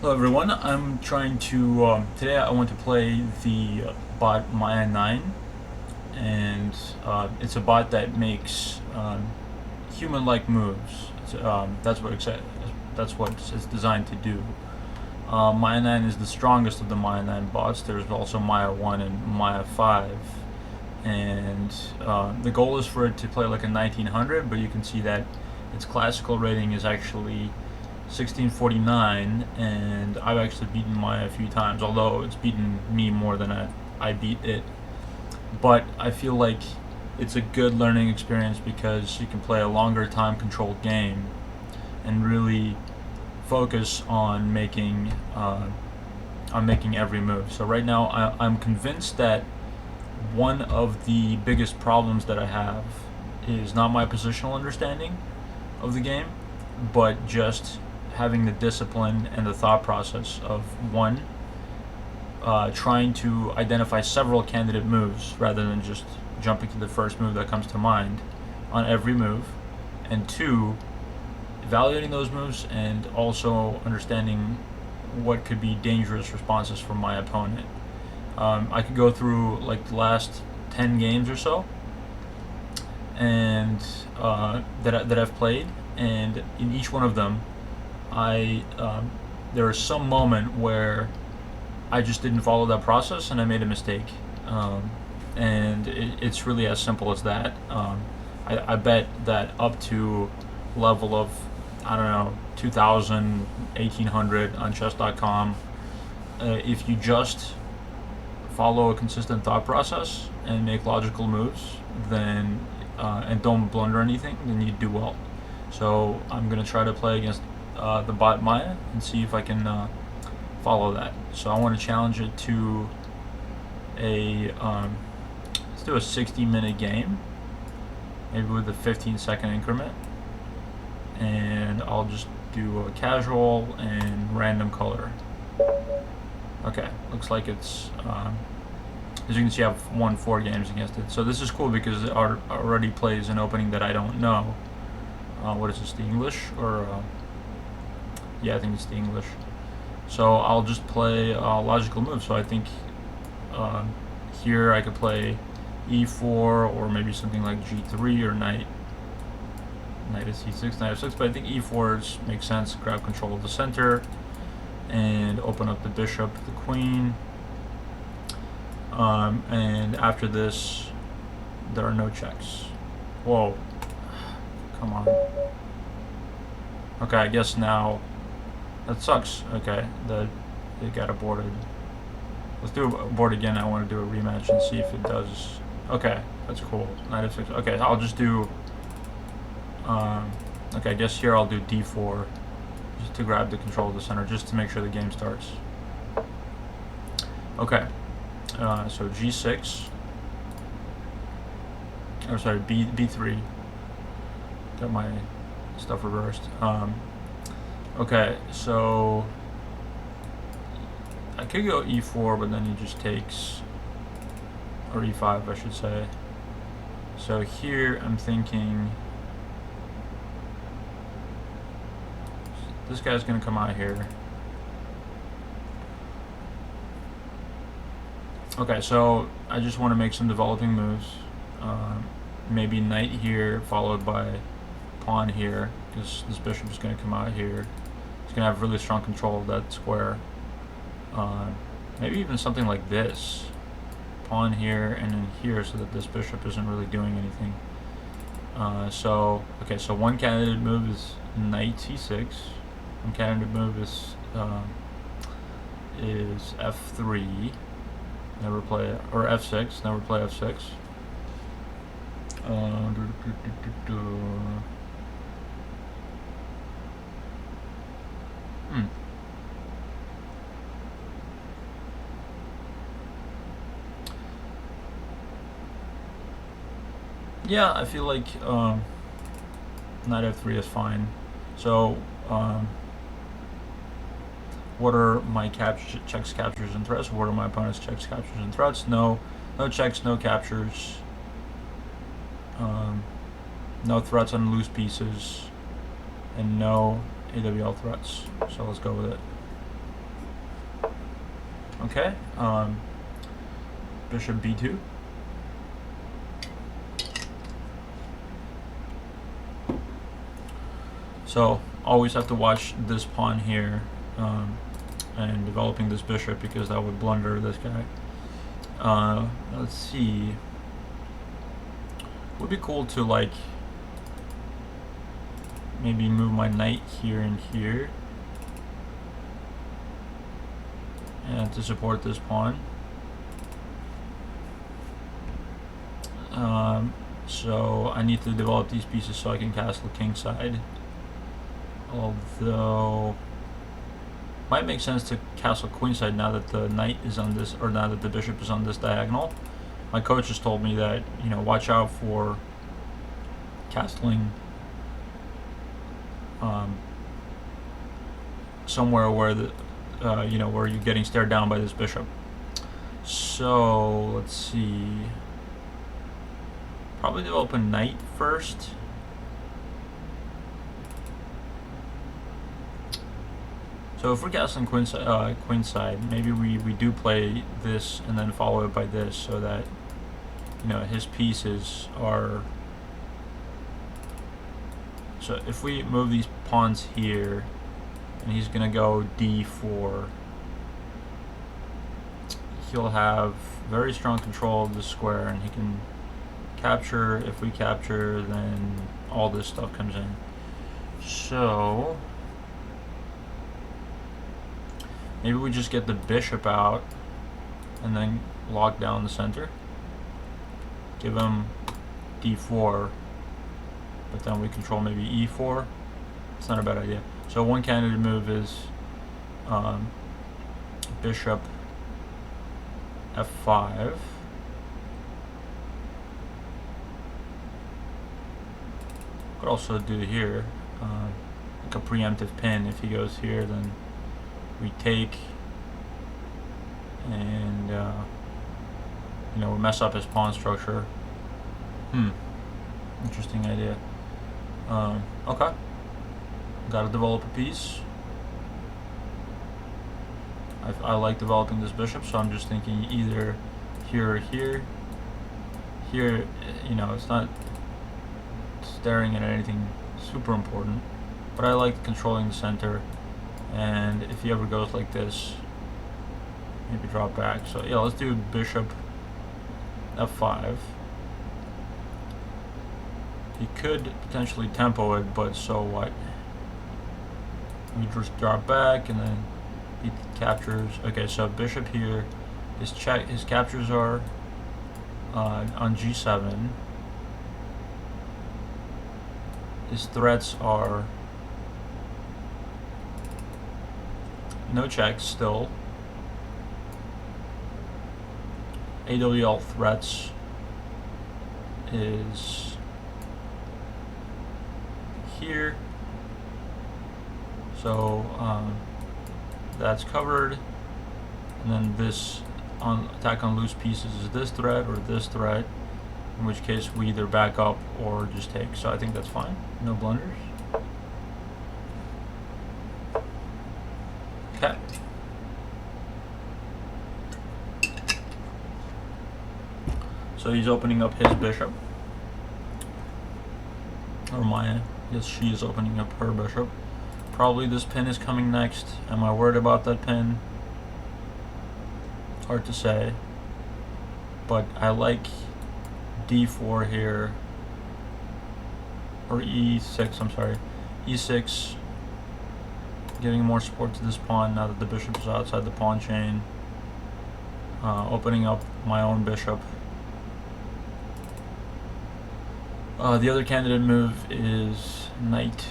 Hello everyone, I'm trying to, today I want to play the bot maia9, and it's a bot that makes human-like moves. That's what it's designed to do. Maia9 is the strongest of the maia9 bots. There's also maia1 and maia5, and the goal is for it to play like a 1900, but you can see that its classical rating is actually 1649, and I've actually beaten Maya a few times, although it's beaten me more than I beat it. But I feel like it's a good learning experience because you can play a longer time controlled game and really focus on making every move. So right now I'm convinced that one of the biggest problems that I have is not my positional understanding of the game, but just having the discipline and the thought process of one, trying to identify several candidate moves rather than just jumping to the first move that comes to mind on every move, and two, evaluating those moves and also understanding what could be dangerous responses from my opponent. I could go through like the last 10 games or so, and that I've played, and in each one of them, there was some moment where I just didn't follow that process and I made a mistake, and it's really as simple as that. I bet that up to level of, I don't know, 2000, 1800 on chess.com, if you just follow a consistent thought process and make logical moves, then and don't blunder anything, then you do well. So I'm gonna try to play against the bot Maya and see if I can follow that. So I want to challenge it to a let's do a 60-minute game, maybe with a 15-second increment, and I'll just do a casual and random color. Okay, looks like it's as you can see, I've won 4 games against it. So this is cool because it already plays an opening that I don't know. What is this, the English? Or yeah, I think it's the English. So I'll just play logical moves. So I think here I could play e4, or maybe something like g3, or knight to c6, knight f6. But I think e4 makes sense. Grab control of the center and open up the bishop, the queen. And after this, there are no checks. Whoa. Come on. Okay, I guess now that sucks. Okay, it got aborted. Let's do a board again. I want to do a rematch and see if it does. Okay, that's cool. Knight f6. Okay, I'll just do. Okay, I guess here I'll do d4 just to grab the control of the center, just to make sure the game starts. Okay, so g6. Or sorry, b3. Got my stuff reversed. Okay, so I could go e4, but then he just takes, or e5 I should say. So here I'm thinking this guy's gonna come out here. Okay, so I just want to make some developing moves. Maybe knight here, followed by pawn here, because this bishop is going to come out here. He's going to have really strong control of that square. Maybe even something like this. Pawn here and then here, so that this bishop isn't really doing anything. So one candidate move is knight c6. One candidate move is f3. Never play, or f6. Never play f6. Yeah, I feel like knight f3 is fine. So what are my checks, captures, and threats? What are my opponent's checks, captures, and threats? No checks, no captures. No threats on loose pieces, and no AWL threats. So let's go with it. Okay, bishop b2. So always have to watch this pawn here, and developing this bishop, because that would blunder this guy. Let's see. Would be cool to like maybe move my knight here and here, and to support this pawn. So I need to develop these pieces so I can castle kingside. Although might make sense to castle queenside now that the knight is on this, or now that the bishop is on this diagonal. My coach has told me that, you know, watch out for castling somewhere where the you know, where you're getting stared down by this bishop. So let's see. Probably develop a knight first. So if we're castling queenside, maybe we do play this and then follow it by this, so that, you know, his pieces are. So if we move these pawns here, and he's gonna go d4, he'll have very strong control of the square, and he can capture. If we capture, then all this stuff comes in. So maybe we just get the bishop out and then lock down the center. Give him d4, but then we control maybe e4. It's not a bad idea. So one candidate move is bishop f5. Could also do here like a preemptive pin. If he goes here, then we take, and you know, we mess up his pawn structure. Interesting idea. Okay, gotta develop a piece. I like developing this bishop, so I'm just thinking either here or here. Here, you know, it's not staring at anything super important, but I like controlling the center. And if he ever goes like this, maybe drop back. So yeah, let's do bishop f5. He could potentially tempo it, but so what? We just drop back, and then he captures. Okay, so bishop here. His captures are on g7. His threats are no checks still. AWL threats is here. So that's covered. And then this on attack on loose pieces is this threat or this threat, in which case we either back up or just take. So I think that's fine. No blunders. Okay. So he's opening up his bishop. Or Maya. Yes, she is opening up her bishop. Probably this pin is coming next. Am I worried about that pin? Hard to say. But I like d4 here. Or e6, I'm sorry. e6. Giving more support to this pawn now that the bishop is outside the pawn chain. Opening up my own bishop. The other candidate move is knight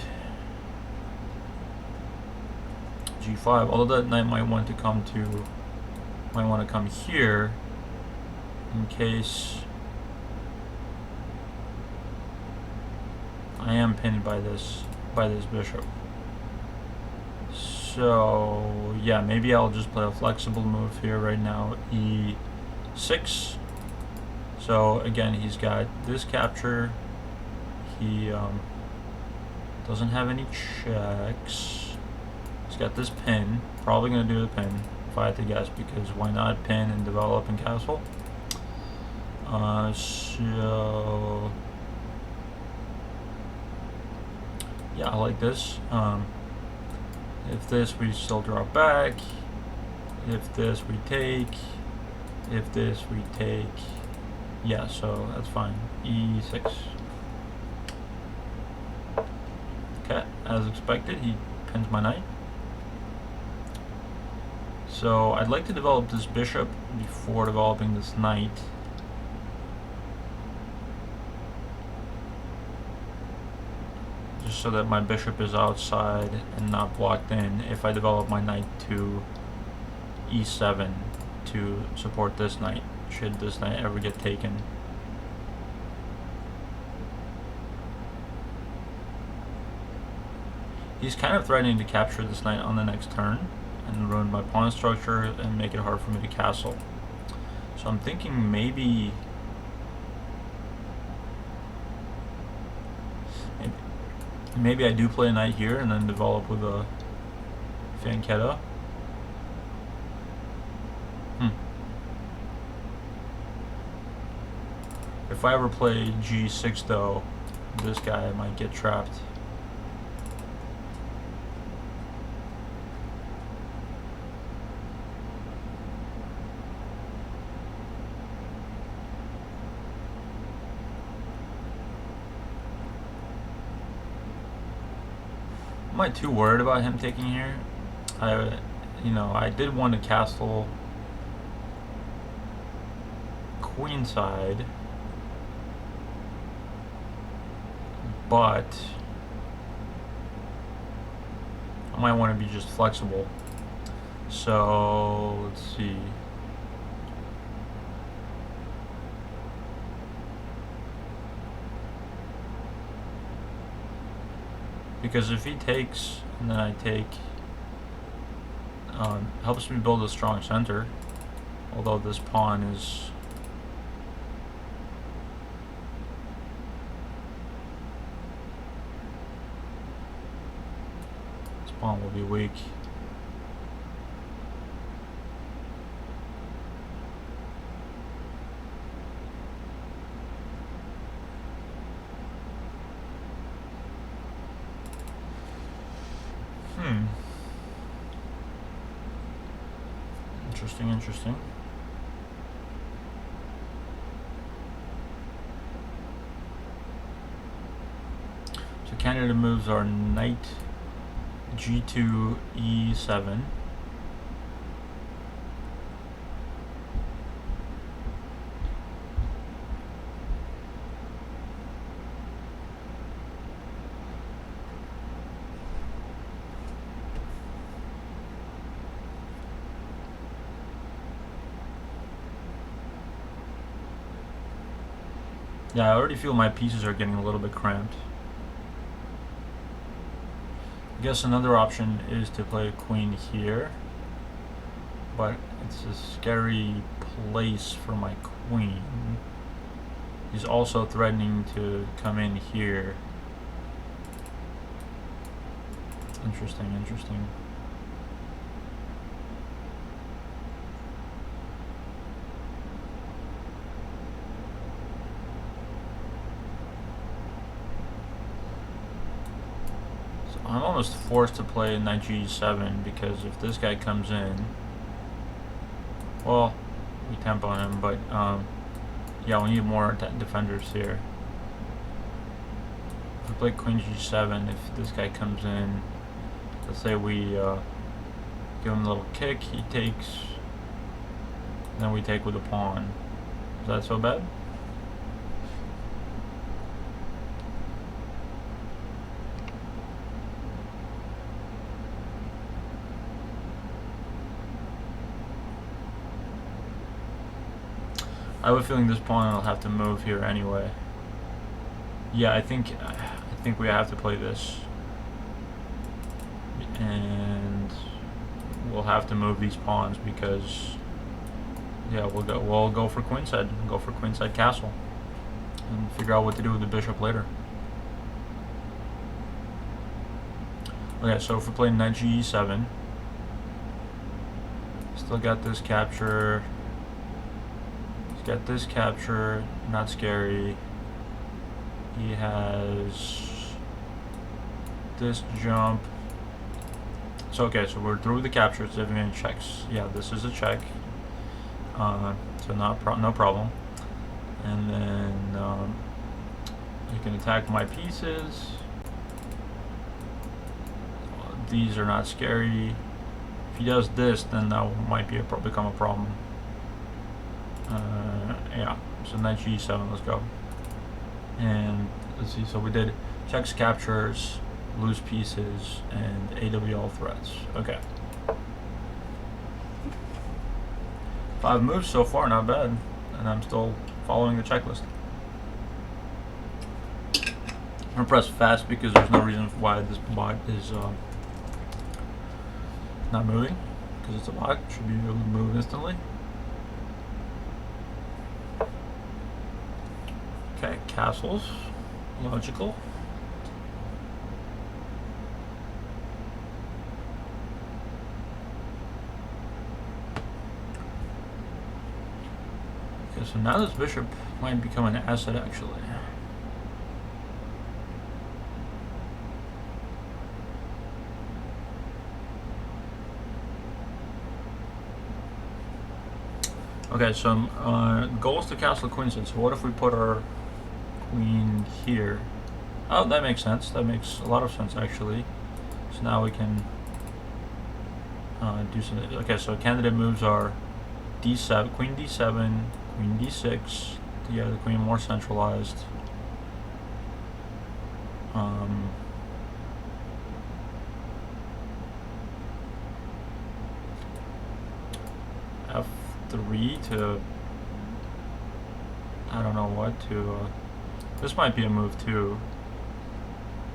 g5. Although that knight might want to come here in case I am pinned by this bishop. So yeah, maybe I'll just play a flexible move here right now, e6. So again, he's got this capture. He doesn't have any checks. He's got this pin. Probably gonna do the pin. if I had to guess, because why not pin and develop and castle? So yeah, I like this. If this, we still drop back. If this, we take. If this, we take. Yeah, so that's fine. E6. Okay, as expected, he pins my knight. So I'd like to develop this bishop before developing this knight. Just so that my bishop is outside and not blocked in if I develop my knight to E7 to support this knight, should this knight ever get taken. He's kind of threatening to capture this knight on the next turn and ruin my pawn structure and make it hard for me to castle. So I'm thinking maybe I do play a knight here and then develop with a fianchetto. If I ever play G6 though, this guy might get trapped. Am I too worried about him taking here? I did want to castle queenside, but I might want to be just flexible. So let's see. Because if he takes and then I take, helps me build a strong center. Although this pawn is will be weak. Interesting. So Canada moves our knight G2 E7. Yeah, I already feel my pieces are getting a little bit cramped. I guess another option is to play a queen here, but it's a scary place for my queen. He's also threatening to come in here. Interesting. I'm almost forced to play knight G7 because if this guy comes in, well, we tempo him, but yeah, we need more defenders here. If we play queen G7, if this guy comes in, let's say we give him a little kick, he takes, then we take with a pawn. Is that so bad? I have a feeling this pawn will have to move here anyway. Yeah, I think we have to play this, and we'll have to move these pawns because yeah, we'll go for queenside, castle, and figure out what to do with the bishop later. Okay, so if we play knight G7, Still got this capture. He's got this capture. Not scary. He has this jump. So okay, so we're through the capture. So everything checks. Yeah, this is a check. So no problem. And then you can attack my pieces. These are not scary. If he does this, then that might become a problem. Yeah. So knight g7. Let's go. And let's see. So we did checks, captures, lose pieces, and AWL threats. Okay. 5 moves so far, not bad. And I'm still following the checklist. I'm gonna press fast because there's no reason why this bot is not moving. Because it's a bot, it should be able to move instantly. Okay, castles, logical. Okay, so now this bishop might become an asset actually. Okay, so goal is to castle queenside. So what if we put our queen here? Oh, that makes sense. That makes a lot of sense actually. So now we can do something. Okay, so candidate moves are d7, queen d7, queen d6 to get the queen more centralized. F3 to, I don't know what to, this might be a move too,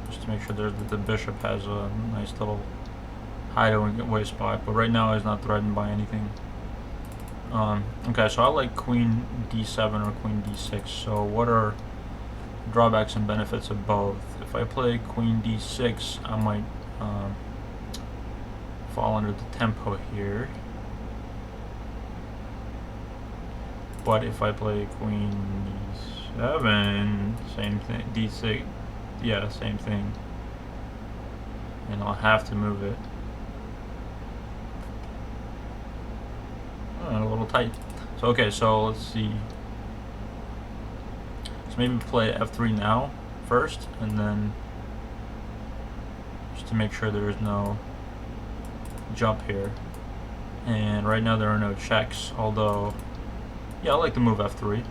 just to make sure that the bishop has a nice little hideaway spot, but right now he's not threatened by anything. Okay, so I like queen d7 or queen d6, so what are drawbacks and benefits of both? If I play queen d6, I might fall under the tempo here. But if I play queen d7, same thing, d6, yeah, same thing. And I'll have to move it. A little tight. So okay, so let's see. So maybe play f3 now first, and then just to make sure there is no jump here. And right now there are no checks, although yeah, I like to move f3.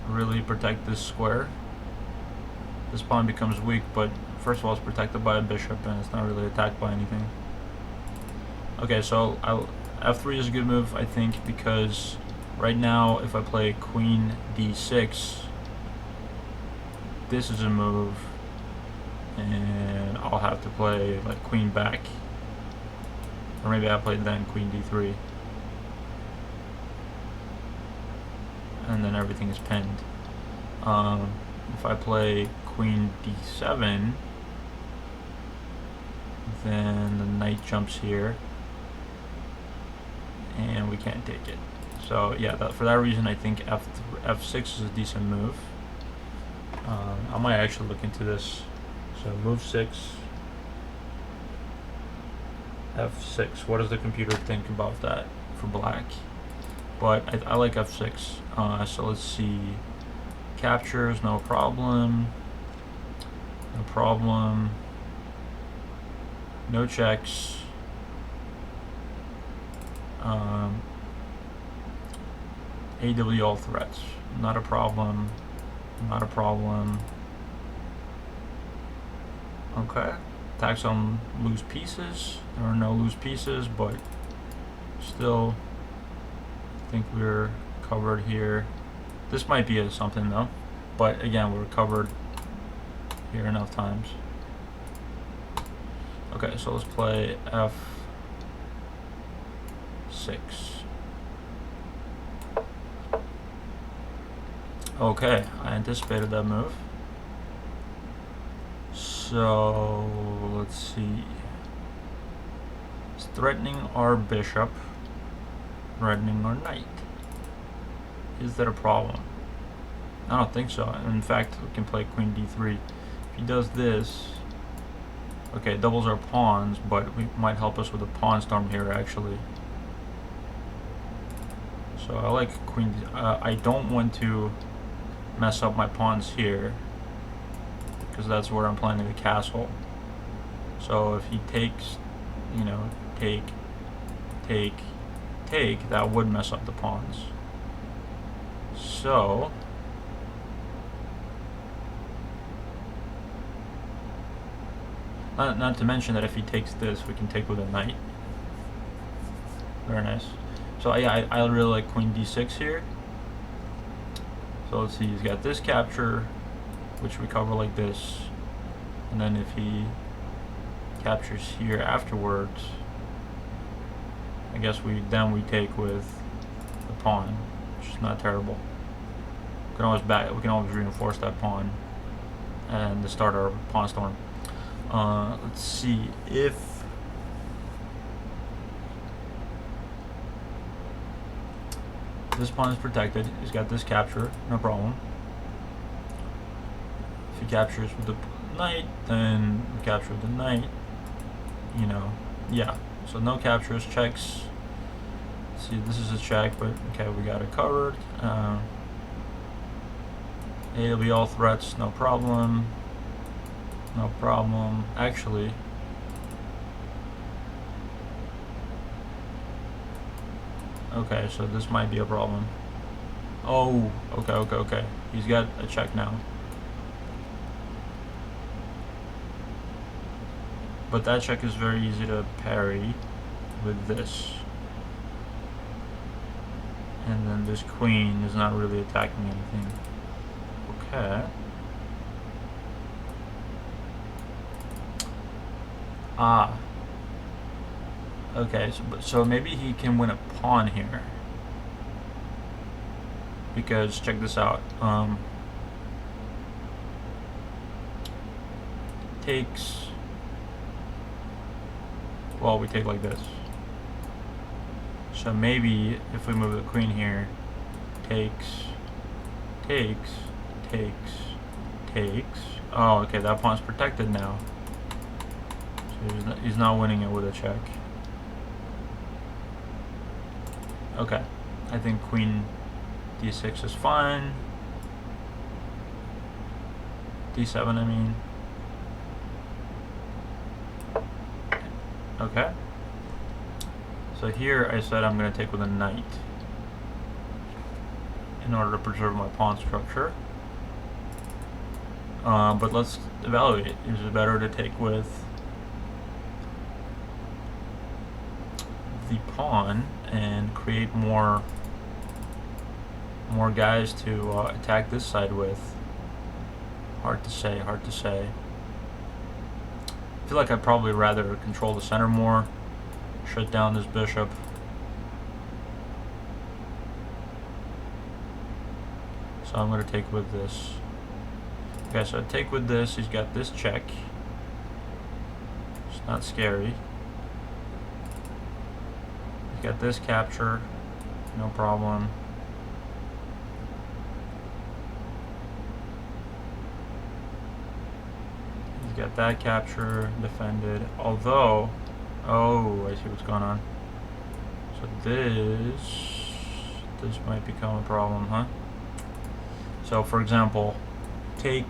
Really protect this square. This pawn becomes weak, but first of all it's protected by a bishop and it's not really attacked by anything. Okay, so f3 is a good move, I think, because right now if I play queen d6, this is a move, and I'll have to play like queen back, or maybe I played then queen d3, and then everything is pinned. If I play queen d7, then the knight jumps here, and we can't take it. So yeah, for that reason I think f6 is a decent move. I might actually look into this. So move 6, f6. What does the computer think about that for black? But I like f6. So let's see. Captures, no problem. No problem. No checks. AWL threats, not a problem, not a problem. Okay, attacks on loose pieces. There are no loose pieces, but still, I think we're covered here. This might be something though, but again, we're covered here enough times. Okay, so let's play f6. Okay, I anticipated that move. So let's see. threatening our bishop, threatening our knight. Is that a problem? I don't think so. In fact, we can play queen d3. If he does this, okay, it doubles our pawns, but it might help us with a pawn storm here, actually. So I like queen. I don't want to mess up my pawns here, because that's where I'm planning the castle. So if he takes, you know, take, that would mess up the pawns. So not to mention that if he takes this, we can take with a knight. Very nice. So yeah, I really like queen d6 here. So let's see, he's got this capture, which we cover like this, and then if he captures here afterwards, I guess we take with the pawn, which is not terrible. We can always reinforce that pawn and to start our pawn storm. Let's see if this pawn is protected. He's got this capture, no problem. If he captures with the knight, then we capture with the knight. You know, yeah. So no captures, checks. See, this is a check, but okay, we got it covered. It'll be all threats, no problem. No problem. Actually, okay, so this might be a problem. Oh, okay. He's got a check now. But that check is very easy to parry with this. And then this queen is not really attacking anything. Okay. Ah. Okay, so maybe he can win a pawn here. Because, check this out. Takes... Well, we take like this. So maybe if we move the queen here, takes. Oh, okay, that pawn's protected now. So he's not winning it with a check. Okay, I think queen d6 is fine. d7, I mean. Okay. So here I said I'm going to take with a knight in order to preserve my pawn structure. But let's evaluate. Is it better to take with the pawn and create more guys to attack this side with? Hard to say. I feel like I'd probably rather control the center more, shut down this bishop. So I'm going to take with this. Okay, so I take with this. He's got this check. It's not scary. He's got this capture. No problem. He's got that capture defended. Although, oh, I see what's going on. So this might become a problem, huh? So for example, take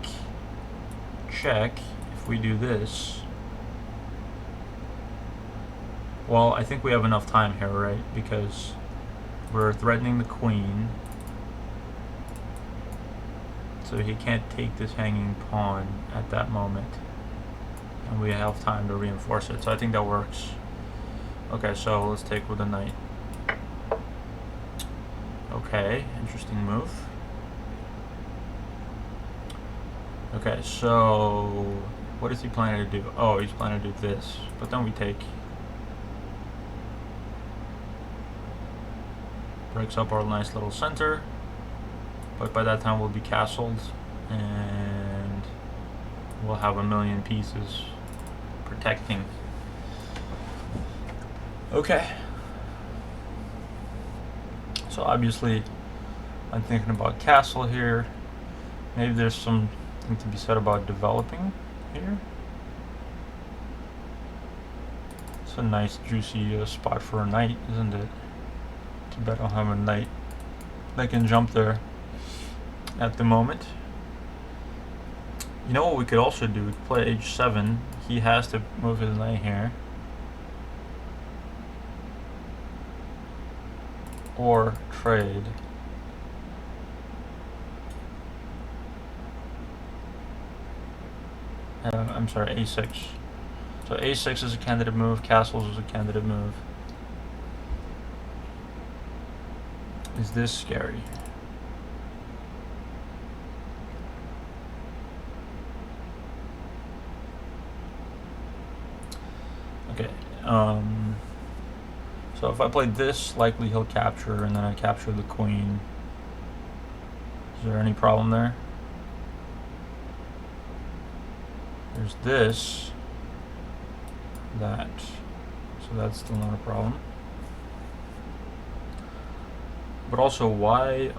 check. If we do this, well, I think we have enough time here, right? Because we're threatening the queen, so he can't take this hanging pawn at that moment, and we have time to reinforce it. So I think that works. Okay, so let's take with the knight. Okay, interesting move. Okay, so what is he planning to do? Oh, he's planning to do this, but then we take. Breaks up our nice little center, but by that time we'll be castled and we'll have a million pieces protecting. Okay. So obviously, I'm thinking about castle here. Maybe there's something to be said about developing here. It's a nice juicy spot for a knight, isn't it? Too bad I don't have a knight that can jump there at the moment. You know what we could also do? We could play h7. He has to move his knight here. Or trade. I'm sorry, a6. So a6 is a candidate move, castles is a candidate move. Is this scary? Okay. So if I play this, likely he'll capture, and then I capture the queen. Is there any problem there? There's this, that. So that's still not a problem. But also, why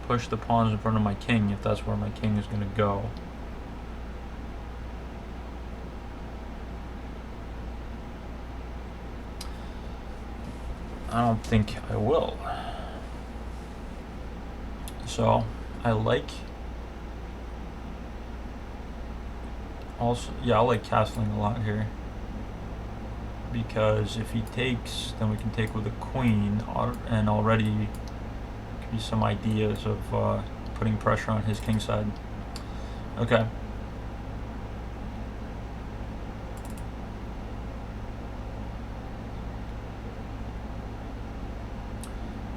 push the pawns in front of my king if that's where my king is going to go? I don't think I will. So I like also, yeah, I like castling a lot here, because if he takes, then we can take with the queen, and already give you some ideas of putting pressure on his king side. Okay.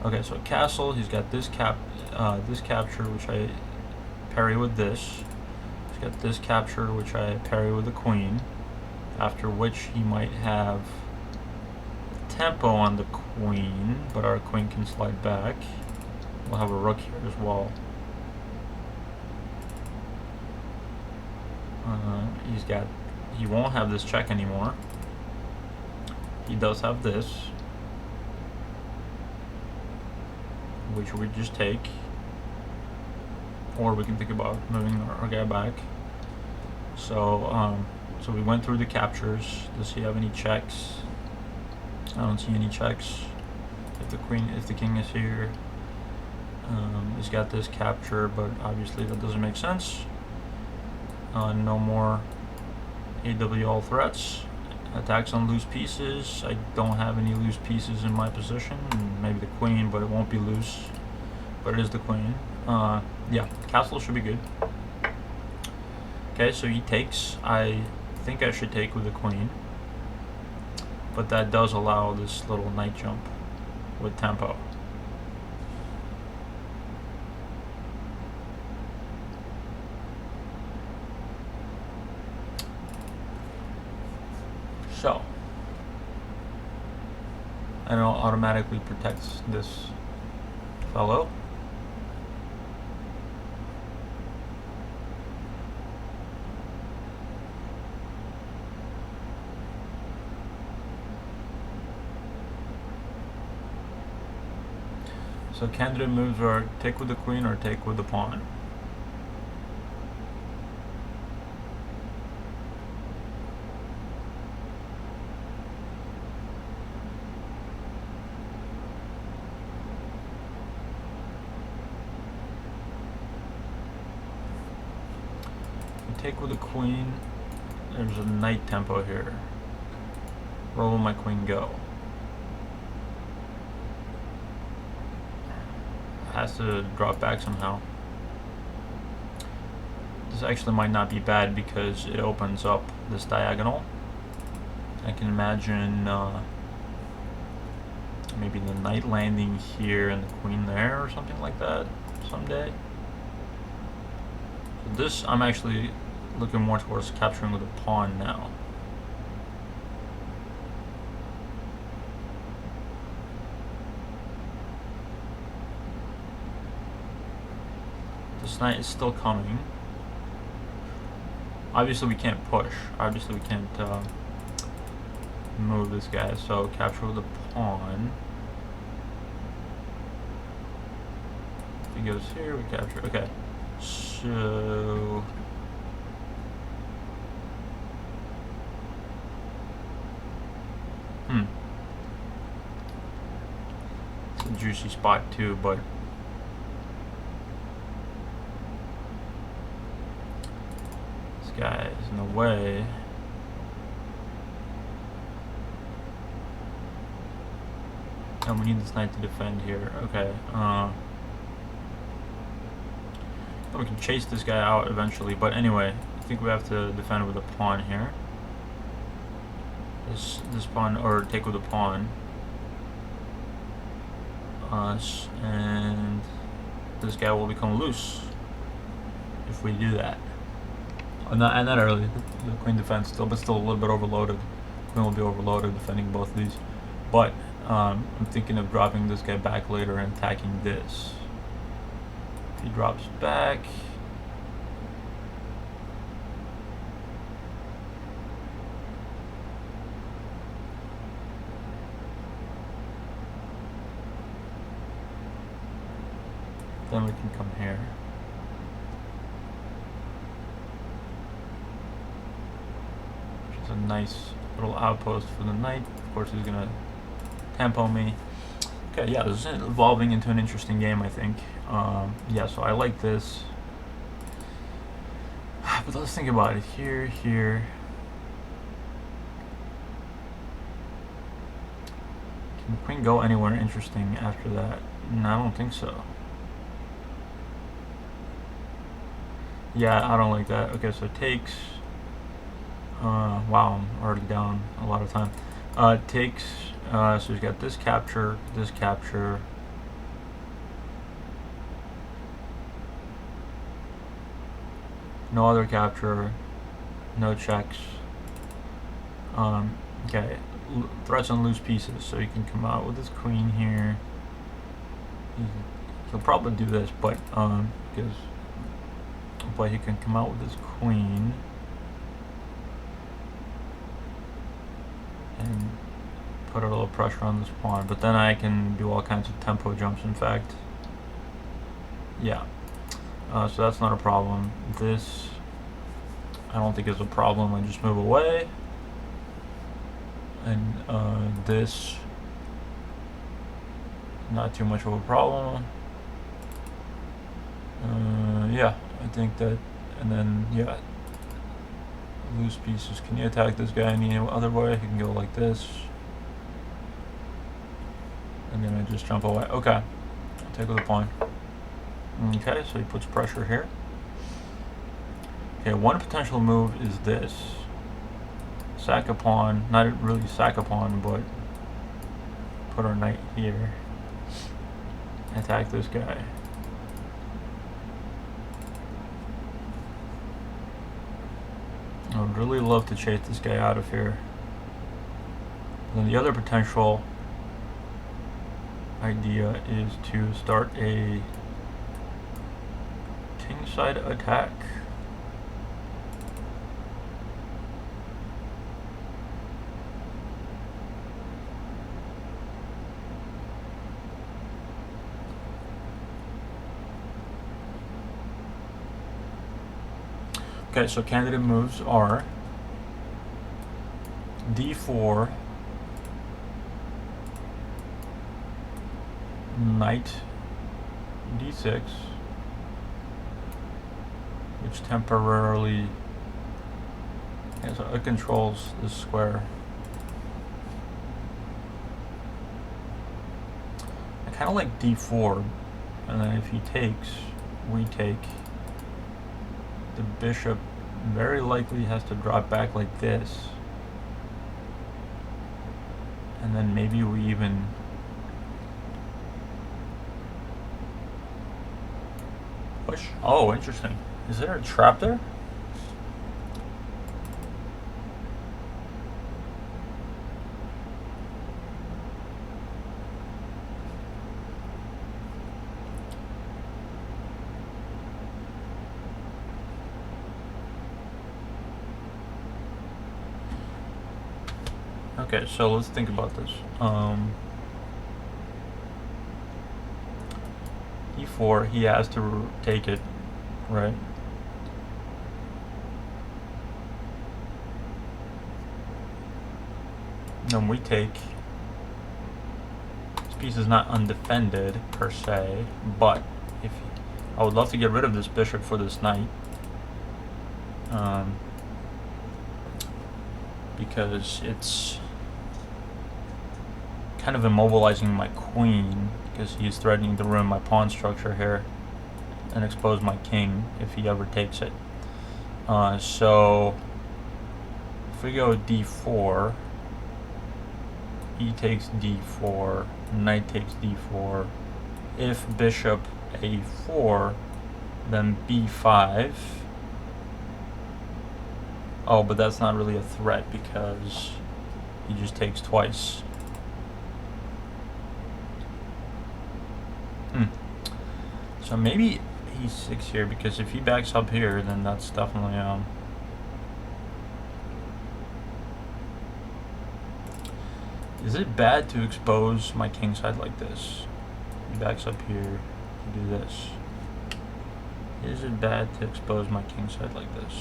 Okay, so castle, he's got this capture, which I parry with this. He's got this capture, which I parry with the queen. After which he might have tempo on the queen, but our queen can slide back. We'll have a rook here as well. He won't have this check anymore. He does have this, which we just take, or we can think about moving our guy back. So so we went through the captures. Does he have any checks? I don't see any checks. If the king is here, he's got this capture, but obviously that doesn't make sense. No more AWL threats. Attacks on loose pieces. I don't have any loose pieces in my position. Maybe the queen, but it won't be loose. But it is the queen. Yeah, castle should be good. Okay, so he takes. I think I should take with the queen, but that does allow this little knight jump with tempo. So, and it automatically protects this fellow. So candidate moves are take with the queen or take with the pawn. Take with the queen. There's a knight tempo here. Where will my queen go? Has to drop back somehow. This actually might not be bad because it opens up this diagonal. I can imagine maybe the knight landing here and the queen there or something like that someday. So this, I'm actually looking more towards capturing with a pawn now. This knight is still coming. Obviously we can't push. Obviously we can't move this guy. So capture with a pawn. If he goes here, we capture. Okay. So it's a juicy spot too, but this guy is in the way. And we need this knight to defend here. Okay. We can chase this guy out eventually, but anyway, I think we have to defend with a pawn here. This pawn, or take with a pawn. And this guy will become loose if we do that. And not early. The queen defense still, but still a little bit overloaded. Queen will be overloaded defending both of these. But I'm thinking of dropping this guy back later and attacking this. If he drops back, then we can come here. Which is a nice little outpost for the knight. Of course, he's gonna tempo me. Okay, yeah, this is evolving into an interesting game, I think. Yeah, so I like this. But let's think about it. Here. Can the queen go anywhere interesting after that? No, I don't think so. Yeah, I don't like that. Okay, so it takes... wow, I'm already down a lot of time. It takes... so we've got this capture, no other capture, no checks. Okay, threats on loose pieces, so you can come out with this queen here. He'll probably do this, but he can come out with this queen and put a little pressure on this pawn, but then I can do all kinds of tempo jumps, in fact. Yeah, so that's not a problem. This, I don't think is a problem. I just move away. And this, not too much of a problem. Yeah, I think that, and then, yeah, loose pieces. Can you attack this guy any other way? You can go like this. And then I just jump away. Okay, take with a pawn. Okay, so he puts pressure here. Okay, one potential move is this. Sack a pawn, not really sack a pawn, but put our knight here. Attack this guy. I would really love to chase this guy out of here. And then the other potential idea is to start a kingside attack. Okay, so candidate moves are d4, knight d6, which temporarily, yeah, so it controls this square. I kind of like d4, and then if he takes, we take. The bishop very likely has to drop back like this, and then maybe we even push. Oh, interesting. Is there a trap there? Okay, so let's think about this. E4, he has to take it, right? Then we take. This piece is not undefended per se, but if I would love to get rid of this bishop for this knight, because it's kind of immobilizing my queen, because he's threatening to ruin my pawn structure here and expose my king if he ever takes it. So if we go d4, e takes d4, knight takes d4. If bishop a4, then b5. Oh, but that's not really a threat because he just takes twice. So maybe e6 here, because if he backs up here, then that's definitely Is it bad to expose my king side like this? He backs up here to do this. Is it bad to expose my king side like this?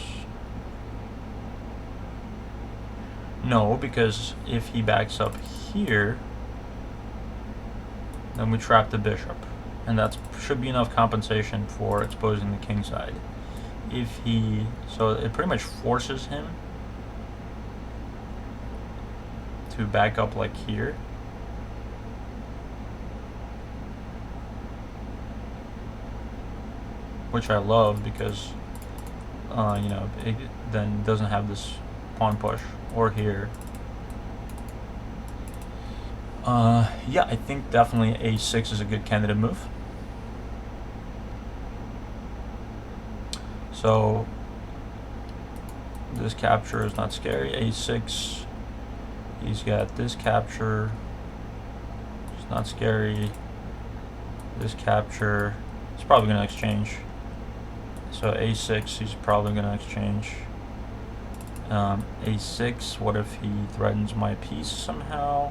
No, because if he backs up here, then we trap the bishop. And that should be enough compensation for exposing the king side. If he, so it pretty much forces him to back up like here. Which I love because, you know, it then doesn't have this pawn push, or here. Yeah, I think definitely a6 is a good candidate move. So this capture is not scary. a6, he's got this capture, it's not scary. This capture, he's probably going to exchange. So a6, he's probably going to exchange. A6, what if he threatens my piece somehow?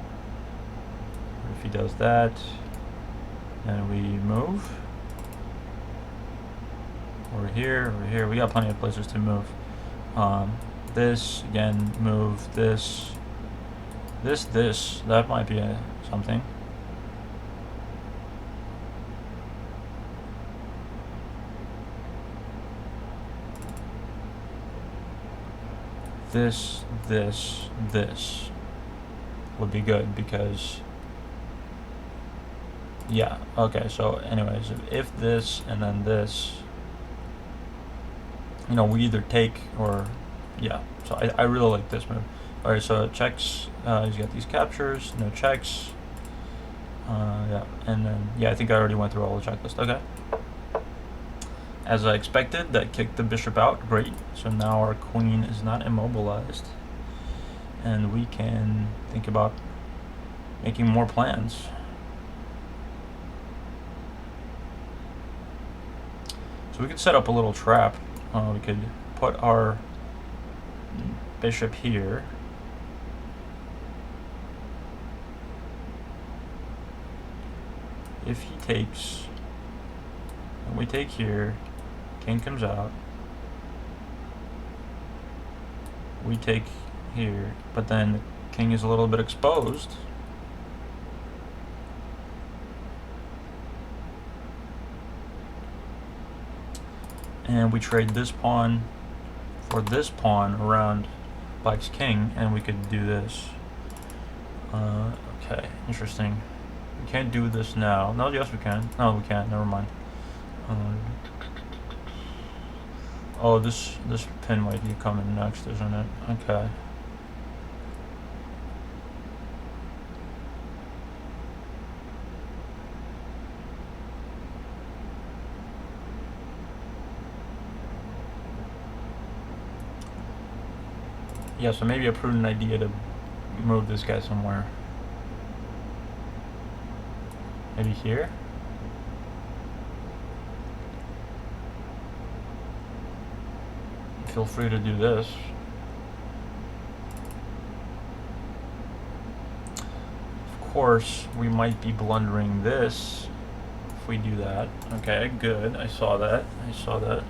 What if he does that? And we move. Over here, we got plenty of places to move. This, again, move, this, that might be something. This would be good because, yeah, okay, so anyways, if this and then this, you know, we either take or, yeah, so I really like this move. Alright, so checks, he's got these captures, no checks, yeah, and then, yeah, I think I already went through all the checklist, okay. As I expected, that kicked the bishop out, great. So now our queen is not immobilized. And we can think about making more plans. So we could set up a little trap. We could put our bishop here. If he takes, and we take here, king comes out. We take here, but then the king is a little bit exposed. And we trade this pawn for this pawn around black's king, and we could do this. Okay, interesting. We can't do this now. No, yes we can. No, we can't. Never mind. Oh, this pin might be coming next, isn't it? Okay. Yeah, so maybe a prudent idea to move this guy somewhere. Maybe here? Feel free to do this. course, we might be blundering this if we do that. Okay, good. I saw that. I saw that.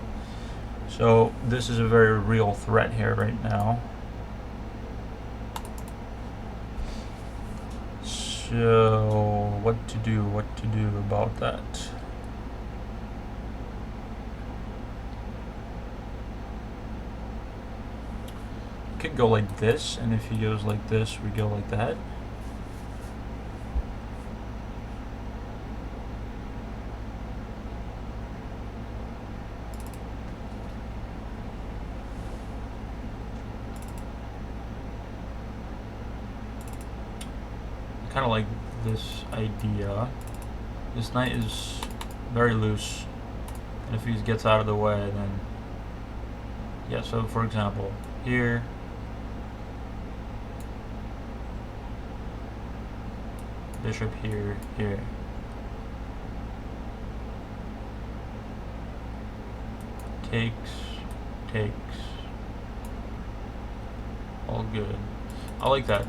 So this is a very real threat here right now. So what to do about that? Could go like this, and if he goes like this, we go like that. Kind of like this idea. This knight is very loose, and if he gets out of the way, then yeah. So for example, here. Bishop here, here. Takes. All good. I like that.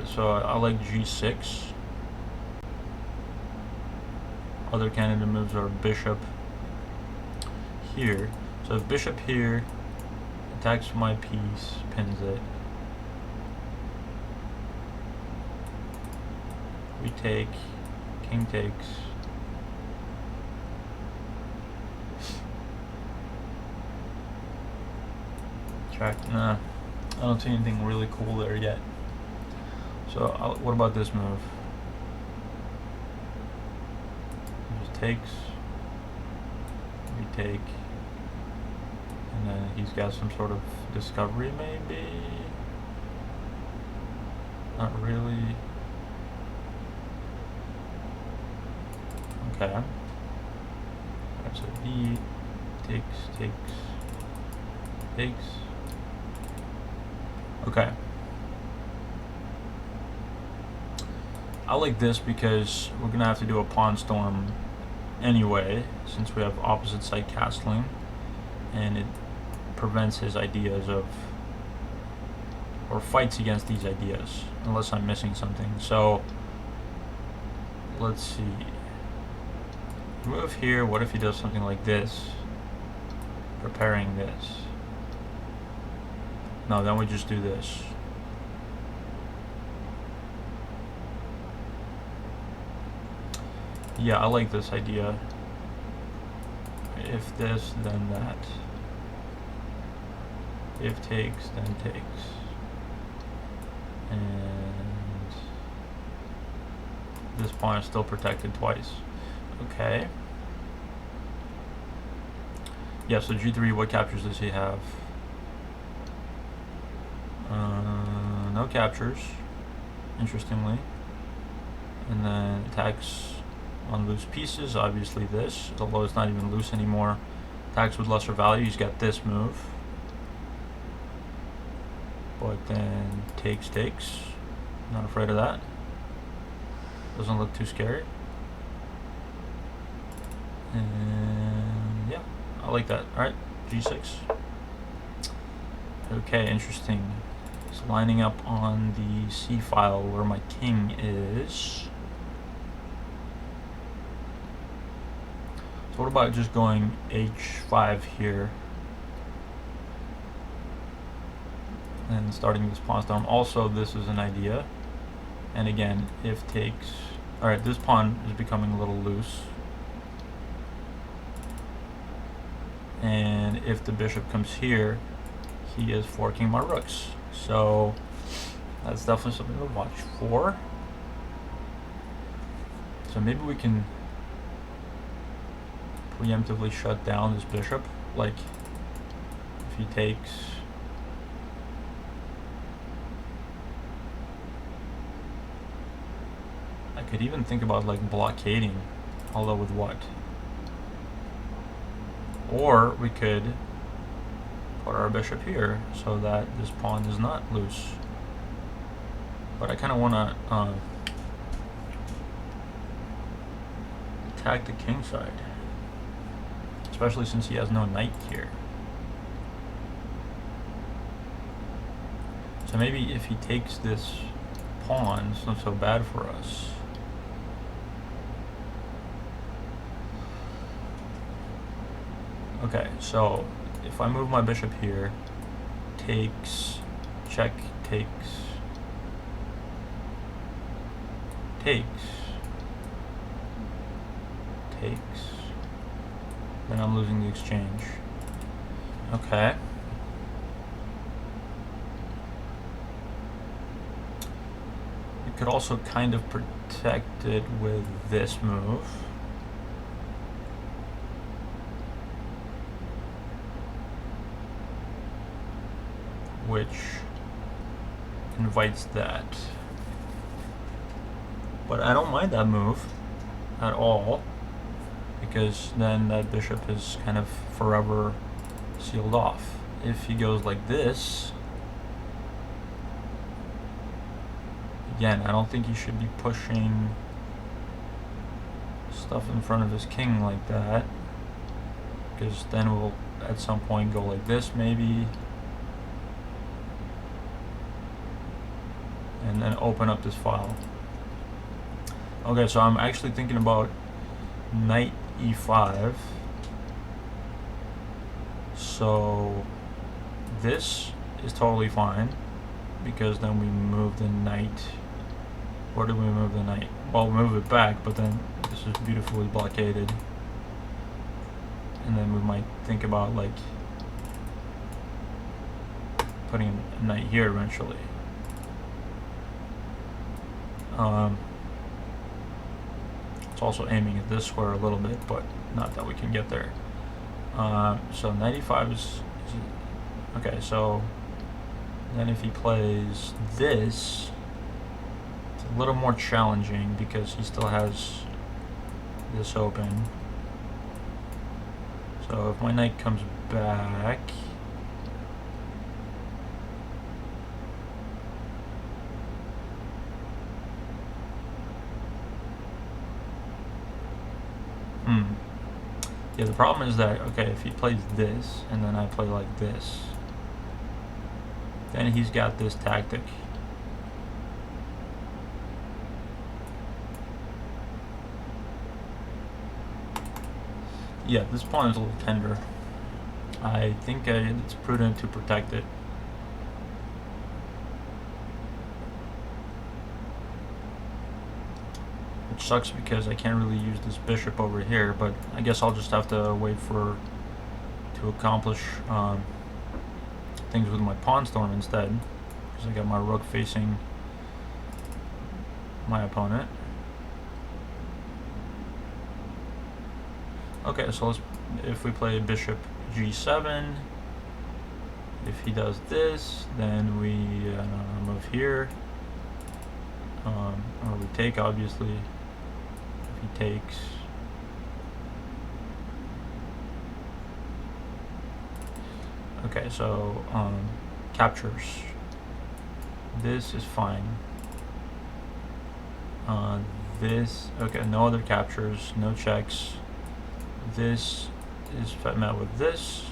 So I like g6. Other candidate moves are bishop here. So if bishop here attacks my piece, pins it. We take, king takes. Check. Nah, I don't see anything really cool there yet. So what about this move? He just takes. We take. And then he's got some sort of discovery maybe? Not really. Okay. Alright, so he takes. Okay. I like this because we're gonna have to do a pawn storm anyway, since we have opposite side castling, and it prevents his ideas of, or fights against these ideas, unless I'm missing something. So let's see. Move here. What if he does something like this? Preparing this. No, then we just do this. Yeah, I like this idea. If this, then that. If takes, then takes. And this pawn is still protected twice. Okay. Yeah, so g3, what captures does he have? No captures, interestingly. And then attacks on loose pieces, obviously this, although it's not even loose anymore. Attacks with lesser value, he's got this move. But then takes. Not afraid of that. Doesn't look too scary. And yeah, I like that. Alright, g6. Okay, interesting. It's lining up on the c file where my king is. So what about just going h5 here and starting this pawn storm? Also, this is an idea. And again, if takes. Alright, this pawn is becoming a little loose. And if the bishop comes here, he is forking my rooks. So that's definitely something to watch for. So maybe we can preemptively shut down this bishop. Like, if he takes. I could even think about like blockading, although with what? Or we could put our bishop here so that this pawn is not loose. But I kind of want to attack the king side, especially since he has no knight here. So maybe if he takes this pawn, it's not so bad for us. Okay, so if I move my bishop here, takes, check, takes, then I'm losing the exchange. Okay. You could also kind of protect it with this move. Which invites that. But I don't mind that move at all, because then that bishop is kind of forever sealed off. If he goes like this, again, I don't think he should be pushing stuff in front of his king like that, because then we'll at some point go like this maybe, and then open up this file. Okay, so I'm actually thinking about knight e5. So this is totally fine, because then we move the knight. Where do we move the knight? Well, we move it back, but then this is beautifully blockaded. And then we might think about like putting a knight here eventually. It's also aiming at this square a little bit, but not that we can get there. So knight e5 is okay. So then if he plays this, it's a little more challenging because he still has this open. So if my knight comes back, yeah, the problem is that, okay, if he plays this and then I play like this, then he's got this tactic. Yeah, this pawn is a little tender. I think it's prudent to protect it. Which sucks because I can't really use this bishop over here, but I guess I'll just have to wait to accomplish things with my pawn storm instead, because I got my rook facing my opponent. Okay, so if we play bishop g7, if he does this, then we move here, or we take, obviously. If he takes, okay, so captures. This is fine. This, okay, no other captures, no checks. This is met with this.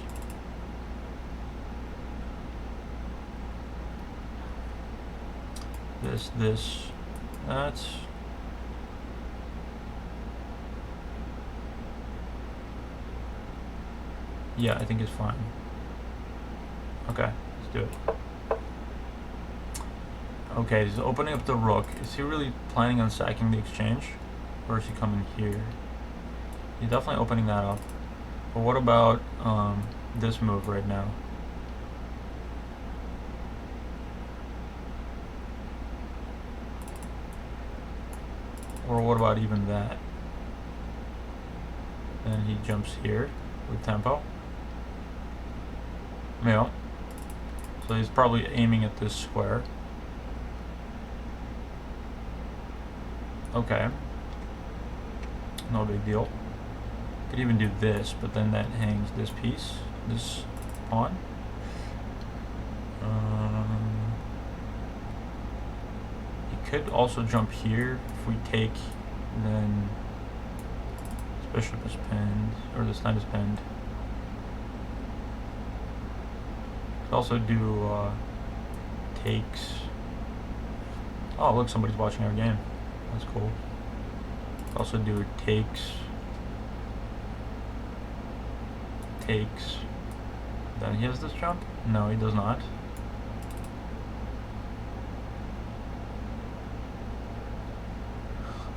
This, that's. Yeah, I think it's fine. Okay, let's do it. Okay, he's opening up the rook. Is he really planning on sacking the exchange? Or is he coming here? He's definitely opening that up. But what about this move right now? Or what about even that? And he jumps here with tempo. Yeah. So he's probably aiming at this square. Okay. No big deal. Could even do this, but then that hangs this piece, this pawn. He could also jump here. If we take, then this bishop is pinned, or this knight is pinned. Could also do takes. Oh, look, somebody's watching our game. That's cool. Could also do takes. takes. Then he has this jump? No, he does not.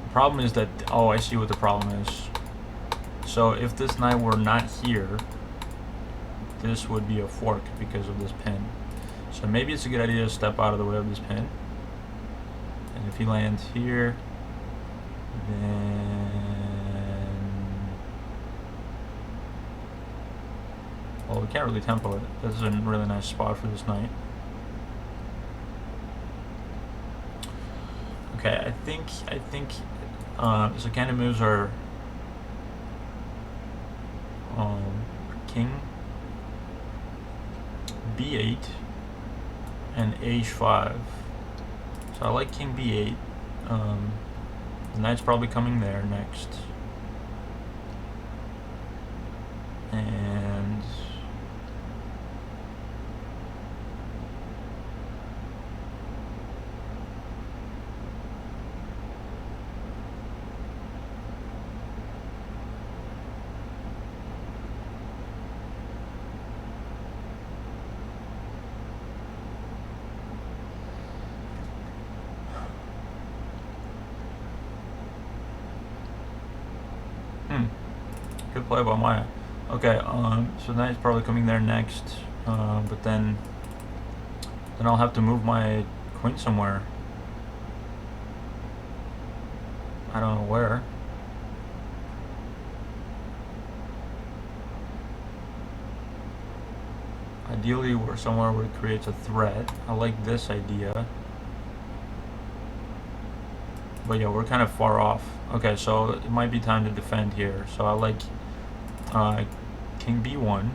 The problem is that, oh, I see what the problem is. So if this knight were not here, this would be a fork because of this pin. So maybe it's a good idea to step out of the way of this pin. And if he lands here, then... well, we can't really tempo it. This is a really nice spot for this knight. Okay, I think so kind of moves are king b8 and h5. So I like king b8. The knight's probably coming there next. And good play by Maya. Okay, so knight's probably coming there next, but then I'll have to move my queen somewhere. I don't know where. Ideally, we're somewhere where it creates a threat. I like this idea. But yeah, we're kind of far off. Okay, so it might be time to defend here. So I like king b1.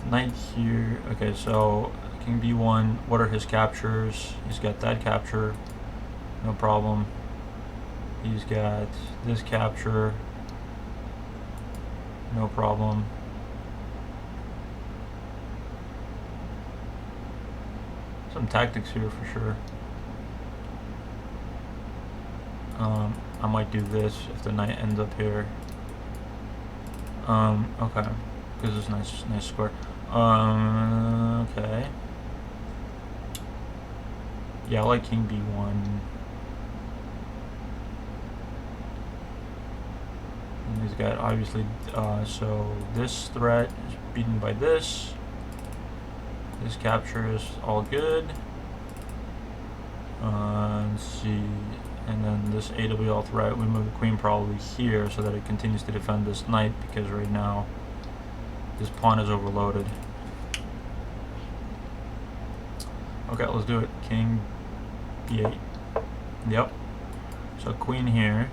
Knight here. Okay, so king b1. What are his captures? He's got that capture. No problem. He's got this capture. No problem. Some tactics here for sure. I might do this if the knight ends up here. Okay, because it's nice square. Okay. Yeah, I like king b1. And he's got obviously, so this threat is beaten by this. This capture is all good. Let's see. And then this AWL threat, we move the queen probably here so that it continues to defend this knight, because right now this pawn is overloaded. Okay, let's do it. King b8. Yep. So queen here.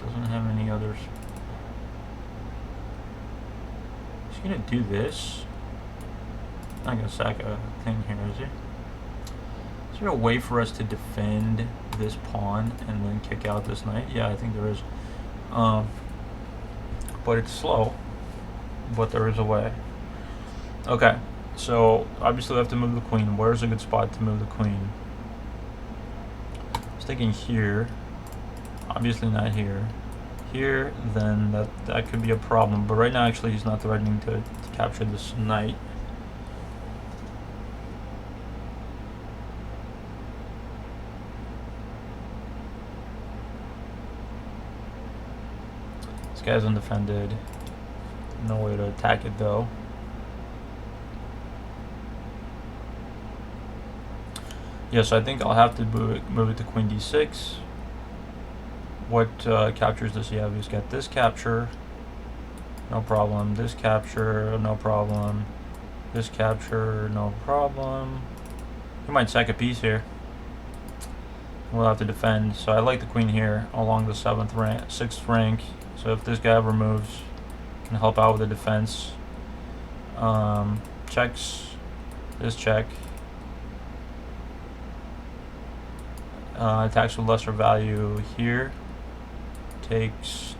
Doesn't have any others. He's gonna do this. Not gonna sack a thing here, is he? Is there a way for us to defend this pawn and then kick out this knight? Yeah, I think there is. But it's slow. But there is a way. Okay, so obviously we have to move the queen. Where's a good spot to move the queen? I was thinking here. Obviously not here. Here, then that could be a problem. But right now, actually, he's not threatening to capture this knight. This guy's undefended. No way to attack it though. Yes, I think I'll have to move it to queen d6. What captures does he have? He's got this capture, no problem. This capture, no problem. This capture, no problem. He might sack a piece here. We'll have to defend. So I like the queen here along the 6th rank. So if this guy ever moves, can help out with the defense. Checks. This check. Attacks with lesser value here. Takes.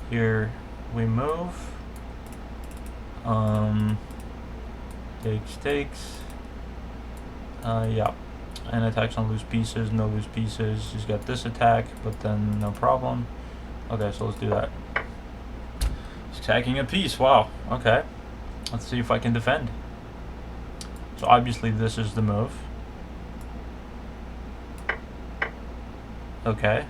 Here we move. Takes. Yeah. And attacks on loose pieces, no loose pieces. He's got this attack, but then no problem. Okay, so let's do that. He's attacking a piece, wow, okay. Let's see if I can defend. So obviously this is the move. Okay.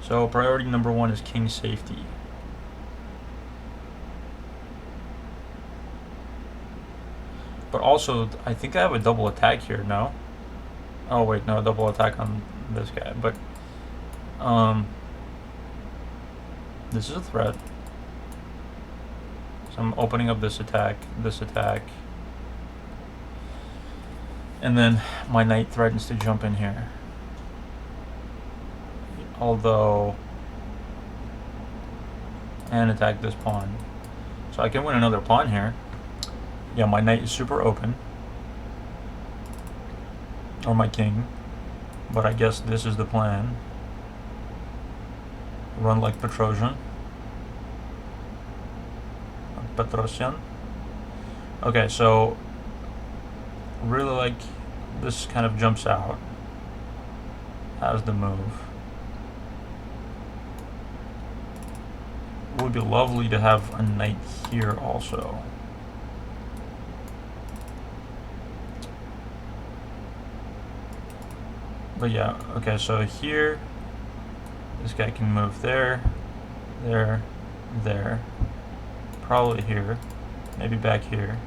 So priority number 1 is king safety. But also, I think I have a double attack here, no? Oh wait, no, double attack on this guy, but this is a threat. So I'm opening up this attack, and then my knight threatens to jump in here. Although, and attack this pawn. So I can win another pawn here. Yeah, my knight is super open. Or my king. But I guess this is the plan. Run like Petrosian. Petrosian. Okay, so really like this kind of jumps out as the move. It would be lovely to have a knight here also. But yeah, okay, so here, this guy can move there, there, there, probably here, maybe back here.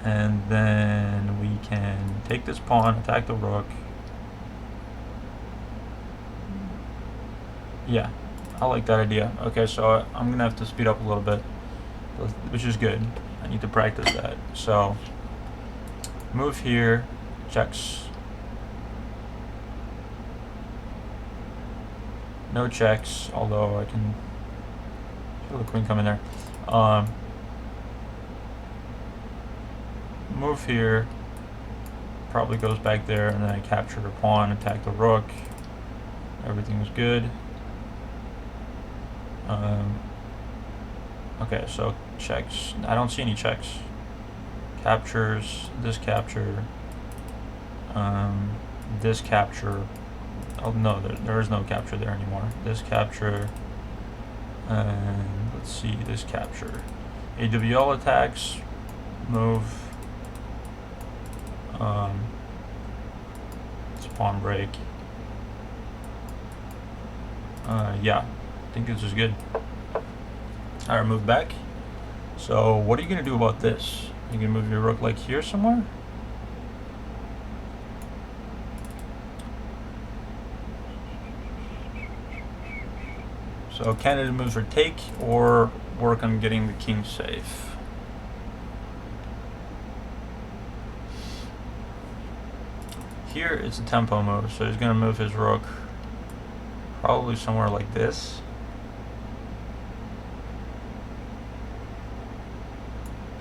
And then we can take this pawn, attack the rook. Yeah, I like that idea. Okay, so I'm gonna have to speed up a little bit, which is good. I need to practice that. So, move here, checks. No checks, although I can feel the queen coming there. Move here, probably goes back there, and then I capture the pawn, attack the rook. Everything is good. Okay, so checks. I don't see any checks. Captures, this capture, this capture. Oh no, there is no capture there anymore. This capture, and let's see, this capture. AWL attacks, move. It's pawn break. Yeah, I think this is good. Alright, move back. So what are you gonna do about this? You gonna move your rook like here somewhere? So candidate moves are take or work on getting the king safe. Here it's a tempo move, so he's gonna move his rook probably somewhere like this.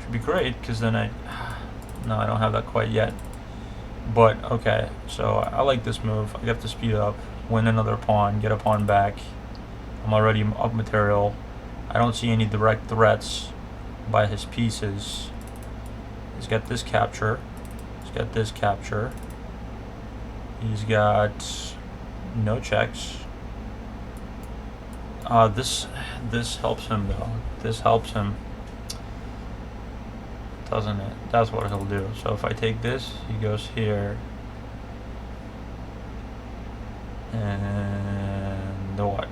Should be great, because then no, I don't have that quite yet. But okay, so I like this move. I have to speed up, win another pawn, get a pawn back. I'm already up material. I don't see any direct threats by his pieces. He's got this capture. He's got this capture. He's got no checks. This helps him though. This helps him, doesn't it? That's what he'll do. So if I take this, he goes here. And what?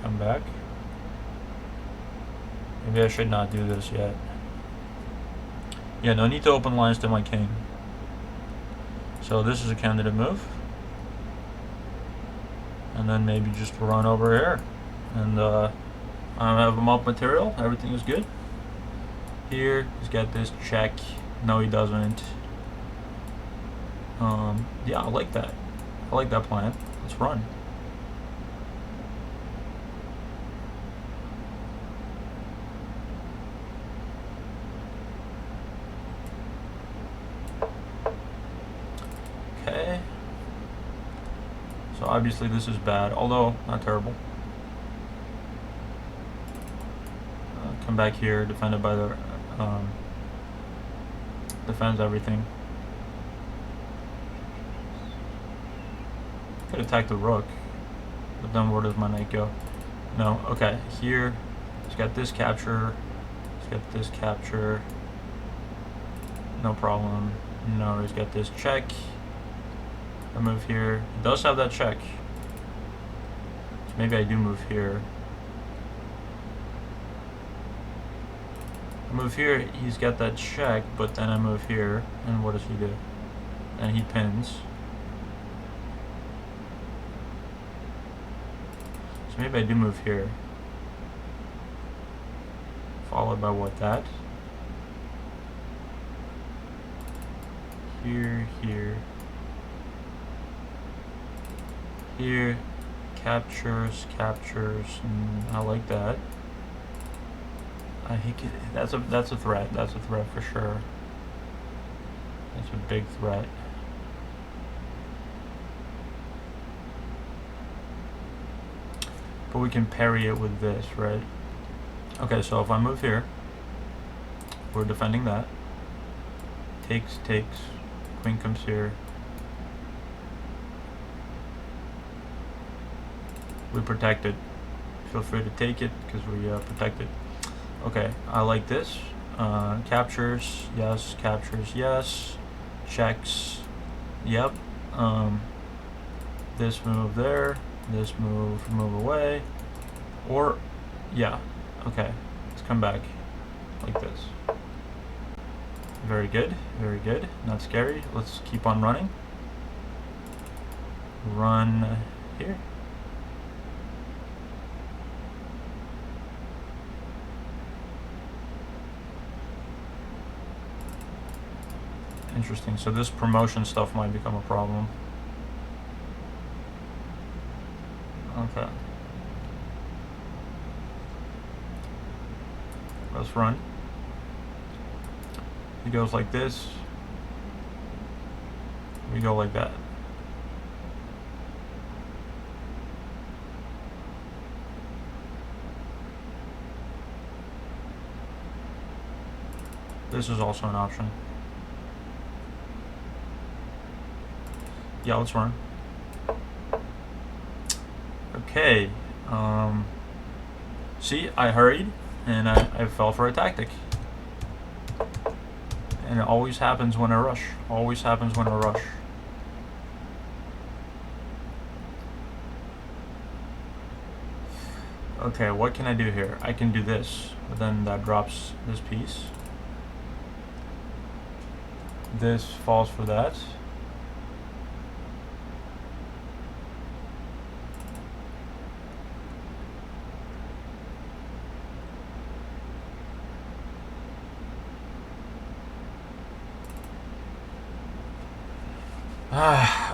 Come back. Maybe I should not do this yet. Yeah, no need to open lines to my king. So this is a candidate move. And then maybe just run over here. And I have him up material. Everything is good. Here, he's got this check. No, he doesn't. Yeah, I like that. I like that plan. Let's run. obviously this is bad, although not terrible. Come back here, defended by the defends everything. Could attack the rook, but then where does my knight go? No, okay, here he's got this capture, he's got this capture, no problem. No, he's got this check. I move here. He does have that check. So maybe I do move here. I move here, he's got that check, but then I move here, and what does he do? And he pins. So maybe I do move here. Followed by what, that? Here, here. Here, captures, I like that. I think that's a threat. That's a threat for sure. That's a big threat. But we can parry it with this, right? Okay, so if I move here, we're defending that. Takes, queen comes here. We protect it. Feel free to take it because we protect it. Okay, I like this. Captures, yes. Captures, yes. Checks, yep. This move there. This move away. Or, yeah. Okay, let's come back like this. Very good, very good. Not scary. Let's keep on running. Run here. Interesting. So this promotion stuff might become a problem. Okay. Let's run. He goes like this. We go like that. This is also an option. Yeah, let's run. Okay. See, I hurried and I fell for a tactic. And it always happens when I rush. Always happens when I rush. Okay, what can I do here? I can do this, but then that drops this piece. This falls for that.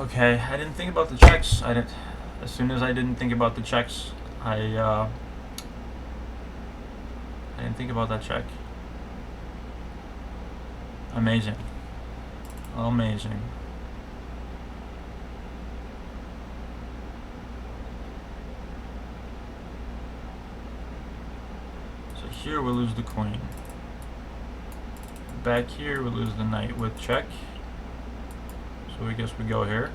Okay, I didn't think about the checks. As soon as I didn't think about the checks, I didn't think about that check. Amazing. Amazing. So here we lose the queen. Back here we lose the knight with check. So I guess we go here.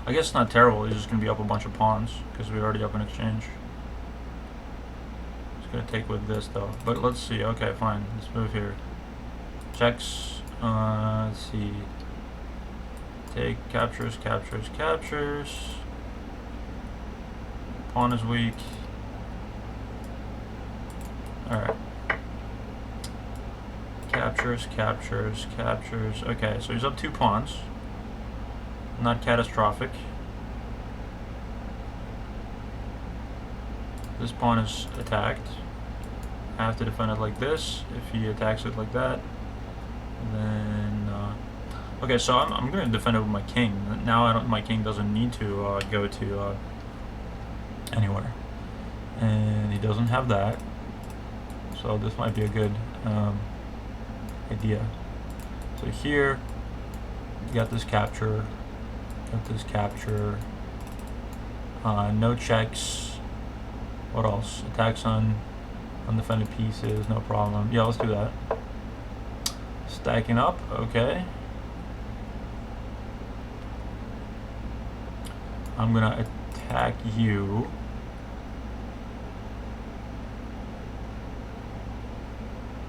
I guess it's not terrible. He's just going to be up a bunch of pawns because we already up an exchange. It's going to take with this though. But let's see. Okay, fine. Let's move here. Checks. Let's see. Take, captures. Pawn is weak. Alright. Captures. Okay, so he's up 2 pawns. Not catastrophic. This pawn is attacked. I have to defend it like this. If he attacks it like that, then okay. So I'm going to defend it with my king. Now my king doesn't need to go to anywhere, and he doesn't have that. So this might be a good idea. So here, you got this capture. Let this capture. No checks. What else? Attacks on undefended pieces, no problem. Yeah, let's do that. Stacking up, okay. I'm gonna attack you.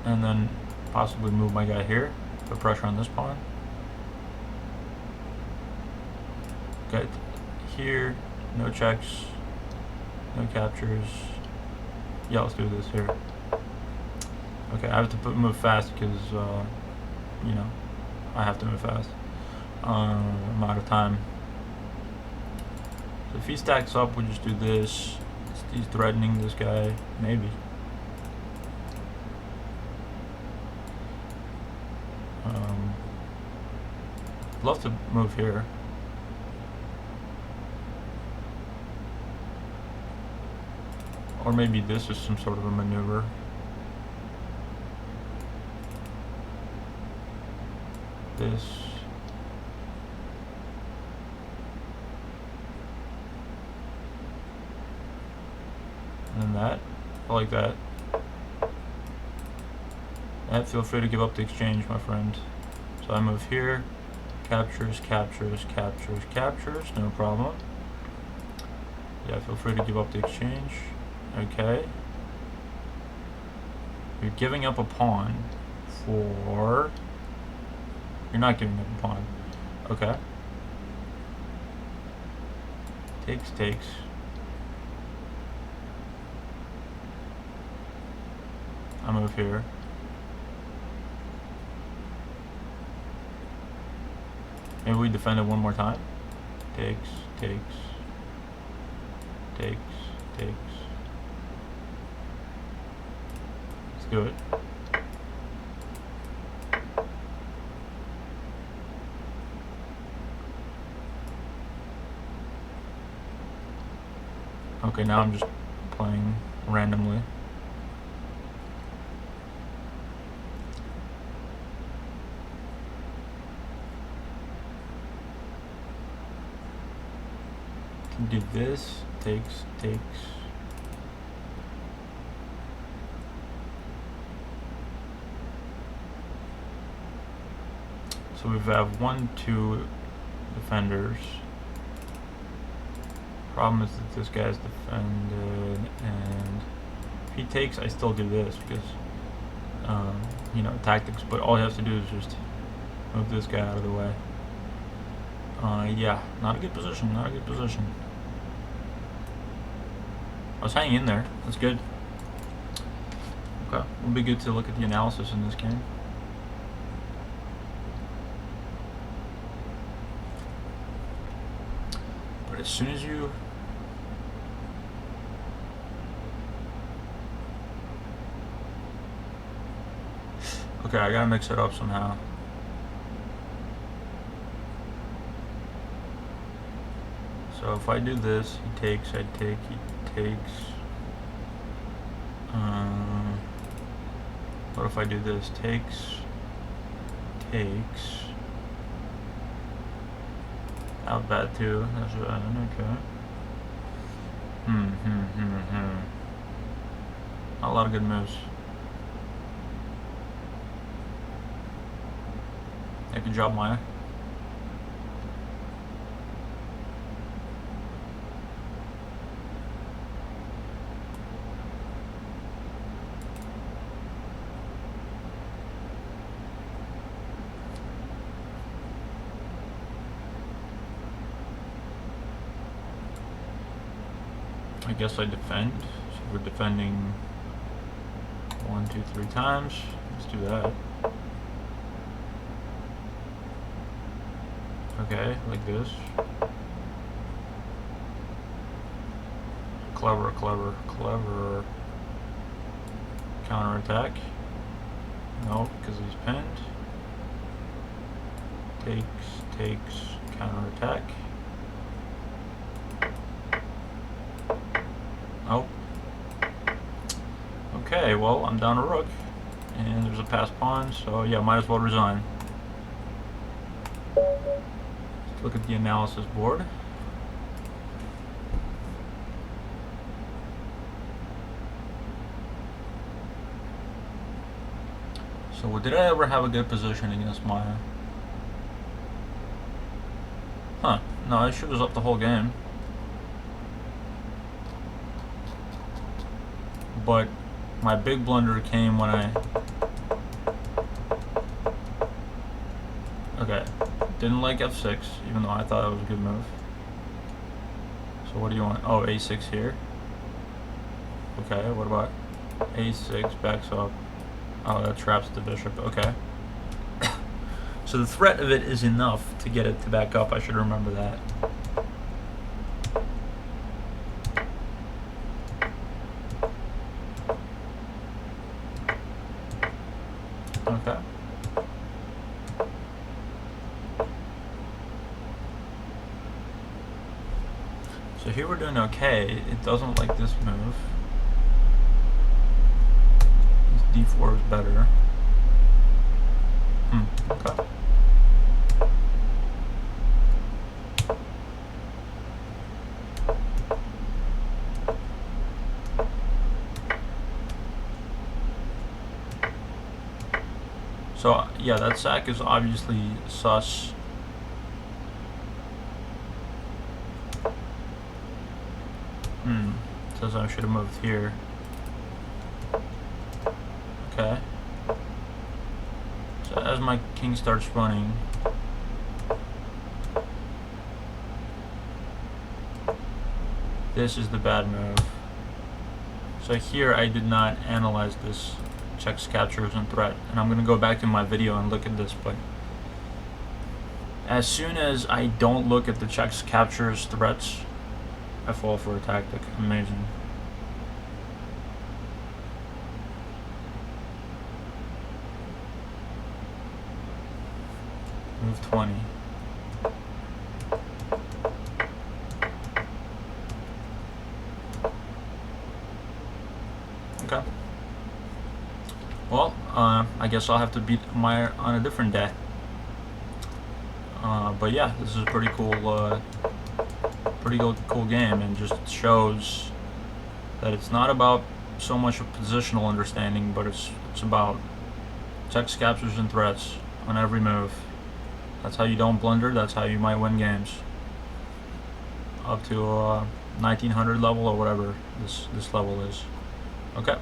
And then possibly move my guy here. Put pressure on this pawn. Okay, here, no checks, no captures. Yeah, let's do this here. Okay, I have to move fast because, you know, I have to move fast. I'm out of time. So if he stacks up, we'll just do this. He's threatening this guy, maybe. I'd love to move here. Or maybe this is some sort of a maneuver. This. And then that. I like that. And feel free to give up the exchange, my friend. So I move here. Captures, captures, captures, captures. No problem. Yeah, feel free to give up the exchange. Okay. You're giving up a pawn for... You're not giving up a pawn. Okay. Takes, takes. I move here. Maybe we defend it one more time. Takes, takes, takes, takes. Let's do it. Okay, now I'm just playing randomly. Can do this. Takes, takes. So we have 1, 2 defenders. Problem is that this guy's defended, and if he takes, I still do this because, you know, tactics. But all he has to do is just move this guy out of the way. Yeah, not a good position. Not a good position. I was hanging in there. That's good. Okay, it'll be good to look at the analysis in this game. But as soon as you okay, I gotta mix it up somehow. So if I do this, he takes, I take, he takes. What if I do this? Takes, takes. Not bad too. That's okay. Not a lot of good moves. Yeah, good job, Maya. I guess I defend. So we're defending 1, 2, 3 times. Let's do that. Okay, like this. Clever, clever, clever. Counterattack. Nope, because he's pinned. Takes, takes, counterattack. Oh. Okay, well, I'm down a rook. And there's a passed pawn, so yeah, might as well resign. Let's look at the analysis board. So did I ever have a good position against Maya? Huh, no, she was up the whole game. But my big blunder came when I... Okay, didn't like f6, even though I thought that was a good move. So what do you want? Oh, a6 here. Okay, what about a6 backs up? Oh, that traps the bishop. Okay. So the threat of it is enough to get it to back up. I should remember that. Okay. So here we're doing okay. It doesn't like this move. D4 is better. Okay. So yeah, that sack is obviously sus. Says I should have moved here. Okay. So as my king starts running, this is the bad move. So here I did not analyze this checks, captures, and threat, and I'm going to go back to my video and look at this, but as soon as I don't look at the checks, captures, threats, I fall for a tactic. Amazing. Move 20. Okay. Well, I guess I'll have to beat Maya on a different day. But yeah, this is a pretty cool game, and just shows that it's not about so much of positional understanding, but it's about checks, captures, and threats on every move. That's how you don't blunder. That's how you might win games. Up to 1900 level or whatever this level is. Okay.